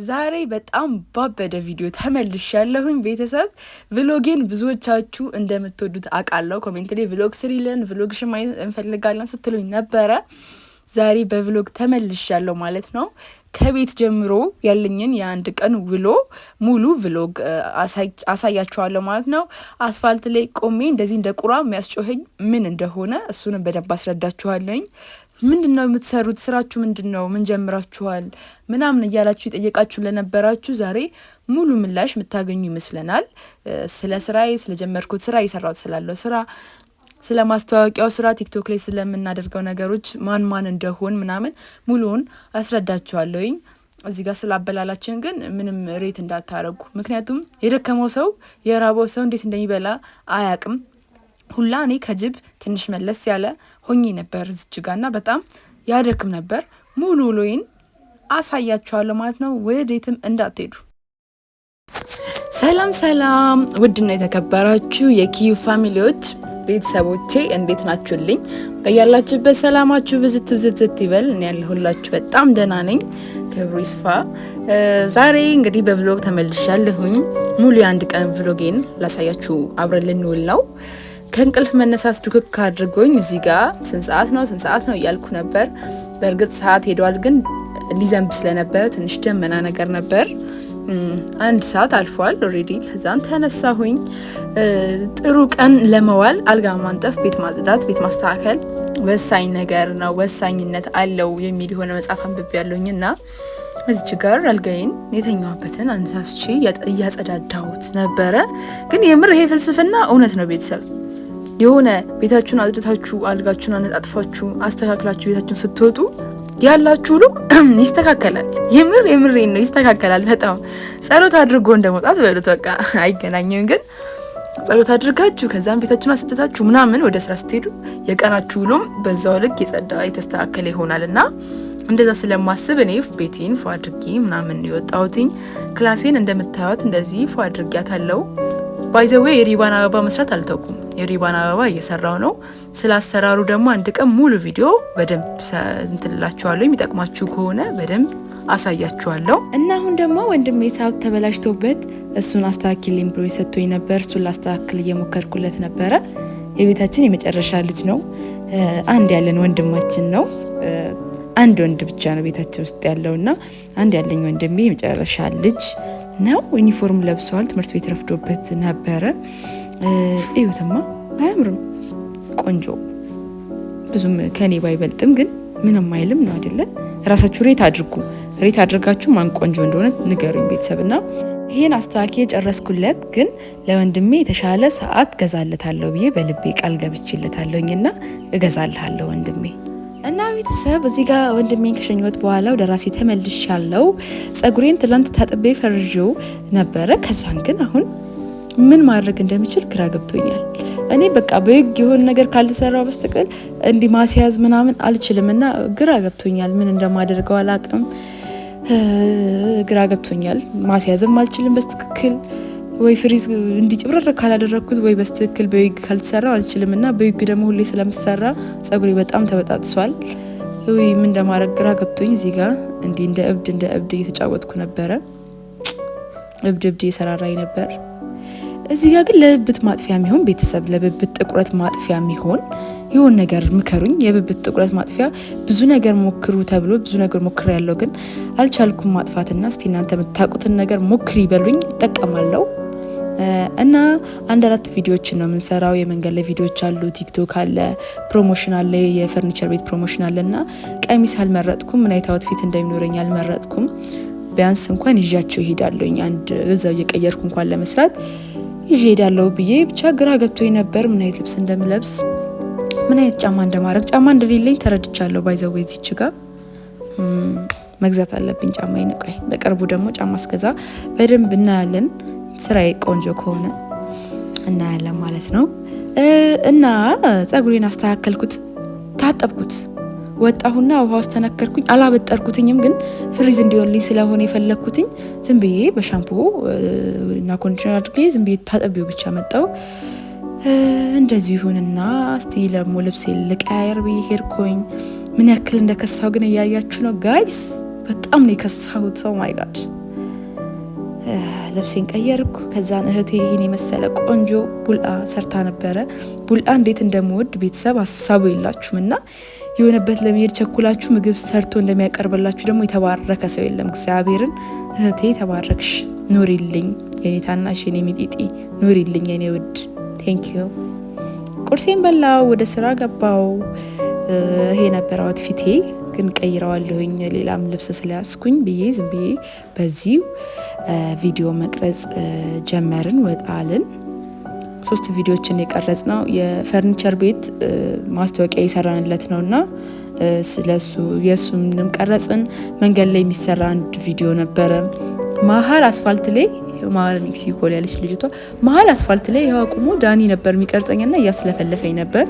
ዛሬ በጣም ባበደ ቪዲዮ ተመልሻለሁኝ ቤተሰብ። ቭሎጌን ብዙዎቻችሁ እንደምትወዱት አውቃለሁ። ኮሜንት ላይ ቭሎግ ስሪልን፣ ቭሎግሽን ማየት እንፈልጋለን ስትሉኝ ነበረ። ዛሬ በቭሎግ ተመልሻለሁ ማለት ነው። ከቤት ጀምሮ ያለኝን የአንድ ቀን ውሎ ሙሉ ቭሎግ አሳያችኋለሁ ማለት ነው። አስፋልት ላይ ቆሜ እንደዚህ እንደ ቁራ የሚያስጮኸኝ ምን እንደሆነ እሱንም በደንብ አስረዳችኋለኝ። ምንድነው የምትሰሩት? ስራችሁ ምንድነው? ምን ጀምራችኋል? ምናምን እያላችሁ የጠየቃችሁ ለነበራችሁ ዛሬ ሙሉ ምላሽ የምታገኙ ይመስለናል። ስለ ስራዬ፣ ስለጀመርኩት ስራ፣ እየሰራሁት ስላለው ስራ፣ ስለ ማስተዋወቂያው ስራ፣ ቲክቶክ ላይ ስለምናደርገው ነገሮች ማን እንደሆን ምናምን ሙሉውን አስረዳችኋለሁኝ። እዚህ ጋር ስላበላላችን ግን ምንም ሬት እንዳታረጉ። ምክንያቱም የደከመው ሰው የራበው ሰው እንዴት እንደሚበላ አያቅም። ሁላ እኔ ከጅብ ትንሽ መለስ ያለ ሆኜ ነበር እዚች ጋርና በጣም ያደክም ነበር። ሙሉ ውሎዬን አሳያችኋለሁ ማለት ነው። ወዴትም እንዳትሄዱ። ሰላም ሰላም! ውድና የተከበራችሁ የኪዩ ፋሚሊዎች ቤተሰቦቼ እንዴት ናችሁልኝ? በያላችሁበት ሰላማችሁ ብዝት ብዝት ይበል። እኔ ያለሁላችሁ በጣም ደህና ነኝ። ክብሩ ይስፋ። ዛሬ እንግዲህ በቭሎግ ተመልሻለሁኝ። ሙሉ የአንድ ቀን ቭሎጌን ላሳያችሁ አብረን ልንውል ነው። ከእንቅልፍ መነሳት ዱክክ አድርጎኝ እዚህ ጋር ስንት ሰዓት ነው እያልኩ ነበር። በእርግጥ ሰዓት ሄዷል፣ ግን ሊዘንብ ስለነበረ ትንሽ ደመና ነገር ነበር። 1 ሰዓት አልፏል ኦሬዲ። ከዛን ተነሳሁኝ። ጥሩ ቀን ለመዋል አልጋ ማንጠፍ፣ ቤት ማጽዳት፣ ቤት ማስተካከል ወሳኝ ነገር ነው፣ ወሳኝነት አለው የሚል የሆነ መጽሐፍ አንብቤ ያለሁኝና እዚች ጋር አልጋዬን የተኛሁበትን አንሳስቼ እያጸዳዳሁት ነበረ። ግን የምር ይሄ ፍልስፍና እውነት ነው ቤተሰብ። የሆነ ቤታችሁን አጽድታችሁ አልጋችሁን አነጣጥፋችሁ አስተካክላችሁ ቤታችሁን ስትወጡ ያላችሁ ሁሉ ይስተካከላል። የምሬን ነው፣ ይስተካከላል። በጣም ጸሎት አድርጎ እንደመውጣት በሉት፣ በቃ አይገናኝም። ግን ጸሎት አድርጋችሁ ከዛም ቤታችሁን አስደታችሁ ምናምን ወደ ስራ ስትሄዱ የቀናችሁ ውሎም በዛው ልክ የጸዳ የተስተካከለ ይሆናልና እንደዛ ስለማስብ እኔ ቤቴን ፏ አድርጌ ምናምን የወጣሁትኝ። ክላሴን እንደምታዩት እንደዚህ ፏ አድርጊያታለሁ። ባይ ዘ ዌይ የሪባን አበባ መስራት አልተውኩም። የሪባን አበባ እየሰራው ነው። ስላሰራሩ ደግሞ አንድ ቀን ሙሉ ቪዲዮ በደንብ እንትላችኋለሁ። የሚጠቅማችሁ ከሆነ በደንብ አሳያችኋለሁ። እና አሁን ደግሞ ወንድሜ ሰዓት ተበላሽቶበት እሱን አስተካክልኝ ብሎ ሰጥቶኝ ነበር። እሱን ላስተካክል እየሞከርኩለት ነበረ። የቤታችን የመጨረሻ ልጅ ነው። አንድ ያለን ወንድማችን ነው። አንድ ወንድ ብቻ ነው ቤታችን ውስጥ ያለውና አንድ ያለኝ ወንድሜ የመጨረሻ ልጅ ነው። ዩኒፎርም ለብሷል። ትምህርት ቤት ረፍዶበት ነበረ። እዩትማ፣ አያምርም? ቆንጆ፣ ብዙም ከኔ ባይበልጥም ግን ምንም አይልም ነው አይደለ? ራሳችሁ ሬት አድርጉ። ሬት አድርጋችሁ ማን ቆንጆ እንደሆነ ንገሩኝ ቤተሰብና ይሄን አስተካክዬ ጨረስኩለት። ግን ለወንድሜ የተሻለ ሰዓት ገዛለታለሁ ብዬ በልቤ ቃል ገብቼለታለሁኝና እገዛልሃለሁ ወንድሜ። እና ቤተሰብ እዚህ ጋር ወንድሜን ከሸኘሁት በኋላ ወደ ራሴ ተመልሻለሁ። ጸጉሬን ትላንት ታጥቤ ፈርዤው ነበረ። ከዛን ግን አሁን ምን ማድረግ እንደምችል ግራ ገብቶኛል። እኔ በቃ በህግ የሆነ ነገር ካልተሰራው በስተቀር እንዲህ ማስያዝ ምናምን አልችልምና ግራ ገብቶኛል። ምን እንደማደርገው አላቅም። ግራ ገብቶኛል። ማስያዝም አልችልም በስትክክል፣ ወይ ፍሪዝ እንዲጭብረር ካላደረኩት ወይ በስትክክል በዊግ ካልተሰራው አልችልምና በዊግ ደግሞ ሁሌ ስለምሰራ ጸጉሬ በጣም ተበጣጥሷል። ወይ ምን እንደማድረግ ግራ ገብቶኝ እዚህ ጋር እንደ እብድ እየተጫወትኩ ነበረ። እብድ እየሰራራኝ ነበር። እዚህ ጋር ግን ለብብት ማጥፊያ የሚሆን ቤተሰብ ለብብት ጥቁረት ማጥፊያ የሚሆን ይሁን ነገር ምከሩኝ። የብብት ጥቁረት ማጥፊያ ብዙ ነገር ሞክሩ ተብሎ ብዙ ነገር ሞክር ያለው ግን አልቻልኩም ማጥፋትና እስቲ እናንተ የምታውቁትን ነገር ሞክሪ ይበሉኝ፣ እጠቀማለሁ። እና 1-4 ቪዲዮዎችን ነው የምንሰራው። የመንገድ ላይ ቪዲዮዎች አሉ፣ ቲክቶክ አለ፣ ፕሮሞሽን አለ፣ የፈርኒቸር ቤት ፕሮሞሽን አለና ቀሚስ አልመረጥኩም። ምን አይነት አውትፊት እንደሚኖረኝ አልመረጥኩም። ቢያንስ እንኳን ይዣቸው ይሄዳለሁኝ። አንድ እዛው እየቀየርኩ እንኳን ለመስራት ይዤ ሄዳለሁ ብዬ ብቻ ግራ ገብቶኝ ነበር። ምን አይነት ልብስ እንደምለብስ፣ ምን አይነት ጫማ እንደማረግ፣ ጫማ እንደሌለኝ ተረድቻለሁ። ባይዘው እዚች ጋር መግዛት አለብኝ ጫማ ይነቃይ። በቅርቡ ደግሞ ጫማ አስገዛ በደንብ እናያለን። ስራዬ ቆንጆ ከሆነ እናያለን ማለት ነው። እና ጸጉሬን አስተካከልኩት፣ ታጠብኩት፣ ወጣሁና ውሃ ውስጥ ተነከርኩኝ። አላበጠርኩትኝም፣ ግን ፍሪዝ እንዲሆንልኝ ስለሆነ የፈለኩትኝ ዝም ብዬ በሻምፑ እና ኮንዲሽነር አድርጌ ዝም ብዬ ታጠቢው ብቻ መጣው። እንደዚህ ይሁንና እስቲ ለሞ ልብስ ልቀያየር ብዬ ሄድኩኝ። ምን ያክል እንደከሳው ግን እያያችሁ ነው ጋይስ። በጣም ነው የከሳሁት። ሰው ማይ ጋድ ልብሴን ቀየርኩ። ከዛን እህቴ ይሄን የመሰለ ቆንጆ ቡልአ ሰርታ ነበረ። ቡልአ እንዴት እንደምወድ ቤተሰብ ሀሳቡ የላችሁምና የሆነበት ለመሄድ ቸኩላችሁ ምግብ ሰርቶ እንደሚያቀርብላችሁ ደግሞ የተባረከ ሰው የለም። እግዚአብሔርን እህቴ ተባረክሽ፣ ኑሪልኝ የኔ ታናሽ የኔ ሚጢጢ፣ ኑሪልኝ የኔ ውድ። ቴንክ ዩ። ቁርሴን በላው፣ ወደ ስራ ገባው። ይሄ ነበር አውትፊቴ፣ ግን ቀይረዋለሁኝ ሌላም ልብስ ስለያዝኩኝ ብዬ ዝም ብዬ በዚህ ቪዲዮ መቅረጽ ጀመርን። ወጣልን 3 ቪዲዮችን የቀረጽ ነው። የፈርኒቸር ቤት ማስታወቂያ የሰራንለት ነውና ስለሱ የሱንም ቀረጽን። መንገድ ላይ የሚሰራ አንድ ቪዲዮ ነበረ። መሀል አስፋልት ላይ መሀል ሜክሲኮ ላይ ያለች ልጅቷ መሀል አስፋልት ላይ ያው አቁሞ ዳኒ ነበር የሚቀርጸኝና እያስለፈለፈኝ ነበር።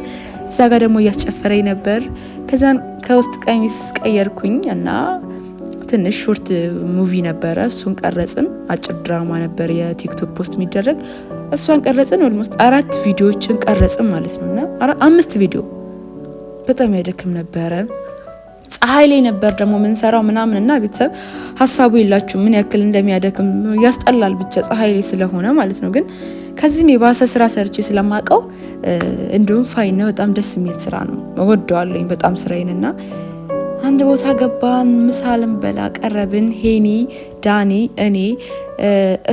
እዛ ጋር ደግሞ እያስጨፈረኝ ነበር። ከዛን ከውስጥ ቀሚስ ቀየርኩኝ እና ትንሽ ሾርት ሙቪ ነበረ፣ እሱን ቀረጽን። አጭር ድራማ ነበር የቲክቶክ ፖስት የሚደረግ፣ እሷን ቀረጽን። ኦልሞስት 4 ቪዲዮዎችን ቀረጽን ማለት ነውና 5 ቪዲዮ በጣም ያደክም ነበረ። ፀሐይ ላይ ነበር ደግሞ ምንሰራው ምናምን እና ቤተሰብ ሀሳቡ የላችሁ ምን ያክል እንደሚያደክም ያስጠላል። ብቻ ፀሐይ ላይ ስለሆነ ማለት ነው። ግን ከዚህም የባሰ ስራ ሰርቼ ስለማቀው እንደውም ፋይን ነው። በጣም ደስ የሚል ስራ ነው፣ እወደዋለሁኝ በጣም ስራዬንና አንድ ቦታ ገባን። ምሳልን በላ ቀረብን። ሄኒ፣ ዳኒ፣ እኔ፣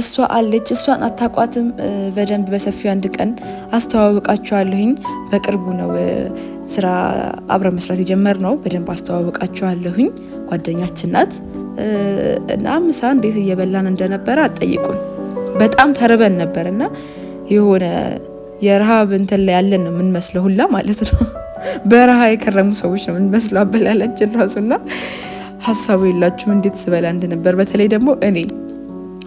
እሷ አለች። እሷን አታቋትም በደንብ በሰፊው አንድ ቀን አስተዋውቃችኋለሁኝ። በቅርቡ ነው ስራ አብረን መስራት የጀመርነው። በደንብ አስተዋውቃችኋለሁኝ። ጓደኛችን ናት እና ምሳ እንዴት እየበላን እንደነበረ አትጠይቁን። በጣም ተርበን ነበርና የሆነ የረሃብ እንትን ላይ ያለን ነው የምንመስለው ሁላ ማለት ነው። በረሃ የከረሙ ሰዎች ነው የምንመስለው አበላላችን ራሱና ሀሳቡ የላችሁም እንዴት ስበላ እንደነበር። በተለይ ደግሞ እኔ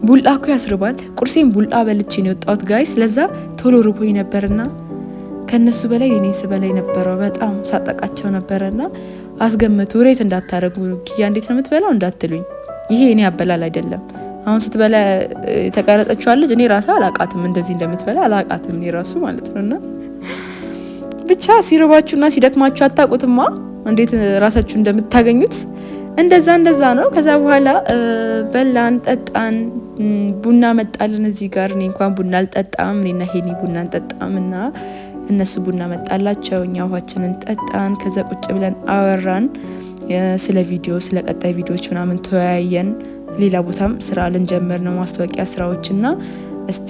ቡልአ እኮ ያስርባል። ቁርሴን ቡልአ በልቼ ነው የወጣሁት ጋይስ። ለዛ ቶሎ ርቦኝ ነበርና ከነሱ በላይ እኔ ስበላ የነበረው በጣም ሳጠቃቸው ነበርና አስገምቱ። ሬት እንዳታረጉ ኪያ እንዴት ነው የምትበላው እንዳትሉኝ። ይሄ እኔ አበላል አይደለም። አሁን ስትበላ የተቀረጸችዋለች እኔ ራሴ አላቃትም፣ እንደዚህ እንደምትበላ አላቃትም እኔ ራሱ ማለት ነውና ብቻ ሲርባችሁና ሲደክማችሁ አታቁትማ እንዴት ራሳችሁ እንደምታገኙት። እንደዛ ነው። ከዛ በኋላ በላን ጠጣን። ቡና መጣልን እዚህ ጋር። እኔ እንኳን ቡና አልጠጣም፣ እኔና ሄኒ ቡና አንጠጣም እና እነሱ ቡና መጣላቸው። እኛ ውሃችንን ጠጣን። ከዛ ቁጭ ብለን አወራን ስለ ቪዲዮ፣ ስለ ቀጣይ ቪዲዮዎች ምናምን ተወያየን። ሌላ ቦታም ስራ ልንጀምር ነው ማስታወቂያ ስራዎችና እስቲ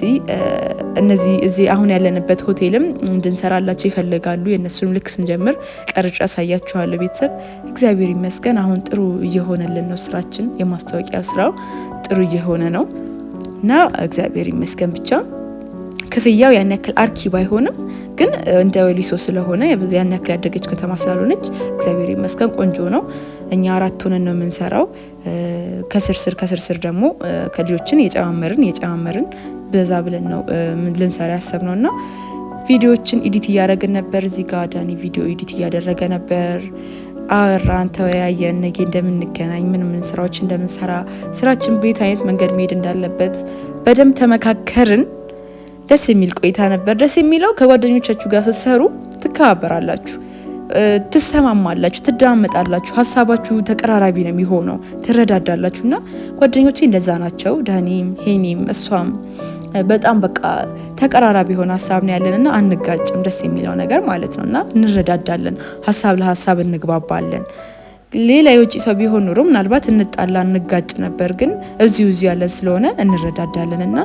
እነዚህ እዚህ አሁን ያለንበት ሆቴልም እንድንሰራላቸው ይፈልጋሉ። የነሱንም ልክ ስንጀምር ቀርጬ አሳያችኋለሁ ቤተሰብ። እግዚአብሔር ይመስገን አሁን ጥሩ እየሆነልን ነው ስራችን። የማስታወቂያ ስራው ጥሩ እየሆነ ነው እና እግዚአብሔር ይመስገን። ብቻ ክፍያው ያን ያክል አርኪ ባይሆንም ግን እንደ ወሊሶ ስለሆነ ያን ያክል ያደገች ከተማ ስላልሆነች እግዚአብሔር ይመስገን ቆንጆ ነው። እኛ 4 ሆነን ነው የምንሰራው። ከስር ደግሞ ከልጆችን እየጨማመርን በዛ ብለን ነው ልንሰራ ያሰብነውና ቪዲዮዎችን ኤዲት እያደረግን ነበር። እዚህ ጋር ዳኒ ቪዲዮ ኤዲት እያደረገ ነበር። አወራን፣ ተወያየን፣ ነገ እንደምንገናኝ ምን ስራዎች እንደምንሰራ፣ ስራችን ቤት አይነት መንገድ መሄድ እንዳለበት በደንብ ተመካከርን። ደስ የሚል ቆይታ ነበር። ደስ የሚለው ከጓደኞቻችሁ ጋር ስትሰሩ ትከባበራላችሁ፣ ትሰማማላችሁ፣ ትዳመጣላችሁ፣ ሀሳባችሁ ተቀራራቢ ነው የሚሆነው፣ ትረዳዳላችሁና ጓደኞቼ እንደዛ ናቸው። ዳኒም ሄኒም እሷም በጣም በቃ ተቀራራቢ የሆነ ሀሳብ ነው ያለንና አንጋጭም። ደስ የሚለው ነገር ማለት ነውና እንረዳዳለን፣ ሀሳብ ለሀሳብ እንግባባለን። ሌላ የውጭ ሰው ቢሆን ኖሮ ምናልባት እንጣላ እንጋጭ ነበር፣ ግን እዚሁ ያለን ስለሆነ እንረዳዳለንና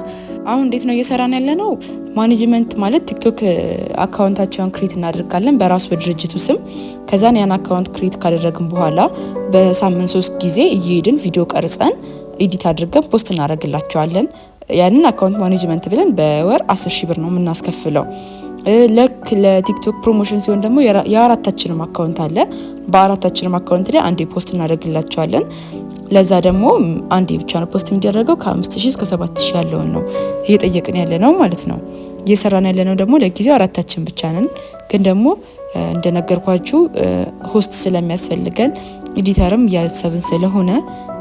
አሁን እንዴት ነው እየሰራን ያለ ነው? ማኔጅመንት ማለት ቲክቶክ አካውንታቸውን ክሬት እናደርጋለን በራሱ በድርጅቱ ስም። ከዛን ያን አካውንት ክሬት ካደረግን በኋላ በሳምንት 3 ጊዜ እየሄድን ቪዲዮ ቀርጸን ኤዲት አድርገን ፖስት እናደርግላቸዋለን። ያንን አካውንት ማኔጅመንት ብለን በወር 10,000 ብር ነው የምናስከፍለው። ለክ ለቲክቶክ ፕሮሞሽን ሲሆን ደግሞ የአራታችንም አካውንት አለ። በአራታችንም አካውንት ላይ አንዴ ፖስት እናደርግላቸዋለን። ለዛ ደግሞ አንዴ ብቻ ነው ፖስት የሚደረገው። ከ5,000 እስከ 7,000 ያለውን ነው እየጠየቅን ያለ ነው ማለት ነው። እየሰራን ያለ ነው ደግሞ ለጊዜው 4ታችን ብቻ ነን። ግን ደግሞ እንደነገርኳችሁ ሆስት ስለሚያስፈልገን ኤዲተርም ያሰብን ስለሆነ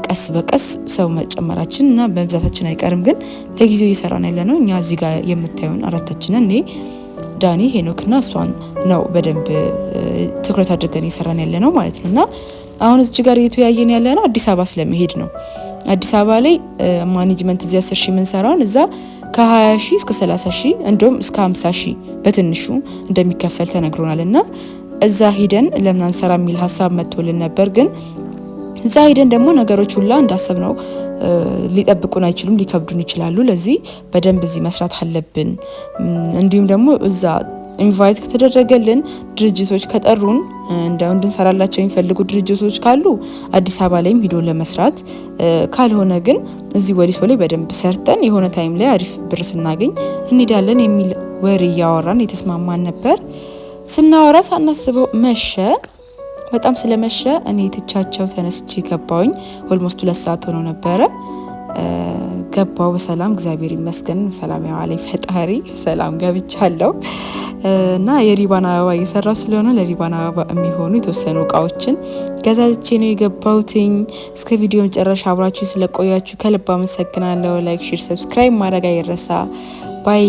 ቀስ በቀስ ሰው መጨመራችን እና በብዛታችን አይቀርም። ግን ለጊዜው እየሰራን ያለ ነው እኛ እዚህ ጋር የምታዩን 4ታችንን እኔ ዳኒ ሄኖክና እሷን ነው በደንብ ትኩረት አድርገን እየሰራን ያለ ነው ማለት ነውና አሁን እዚህ ጋር እየተያየን ያለ ነው አዲስ አበባ ስለመሄድ ነው። አዲስ አበባ ላይ ማኔጅመንት እዚህ 10 ሺህ ምን ሰራውን እዛ ከ20 ሺህ እስከ 30 ሺህ እንደውም እስከ 50 ሺህ በትንሹ እንደሚከፈል ተነግሮናልና እዛ ሄደን ለምን አንሰራ የሚል ሀሳብ መጥቶልን ነበር። ግን እዛ ሄደን ደግሞ ነገሮች ሁላ እንዳሰብነው ሊጠብቁን አይችሉም፣ ሊከብዱን ይችላሉ። ለዚህ በደንብ እዚህ መስራት አለብን። እንዲሁም ደግሞ እዛ ኢንቫይት ከተደረገልን ድርጅቶች ከጠሩን እንደው እንድንሰራላቸው የሚፈልጉ ድርጅቶች ካሉ አዲስ አበባ ላይም ሄዶ ለመስራት ካልሆነ ግን እዚህ ወዲሶ ላይ በደንብ ሰርተን የሆነ ታይም ላይ አሪፍ ብር ስናገኝ እንሄዳለን የሚል ወሬ እያወራን የተስማማን ነበር። ስናወራ ሳናስበው መሸ። በጣም ስለመሸ እኔ ትቻቸው ተነስቼ ገባውኝ። ኦልሞስት 2 ሰዓት ሆኖ ነበረ። ገባው በሰላም እግዚአብሔር ይመስገን፣ ሰላም ያዋለኝ ፈጣሪ፣ ሰላም ገብቻለሁ። እና የሪባን አበባ እየሰራው ስለሆነ ለሪባን አበባ የሚሆኑ የተወሰኑ እቃዎችን ገዛዝቼ ነው የገባውትኝ። እስከ ቪዲዮ መጨረሻ አብራችሁ ስለቆያችሁ ከልብ አመሰግናለሁ። ላይክ፣ ሼር፣ ሰብስክራይብ ማድረግ አይረሳ። ባይ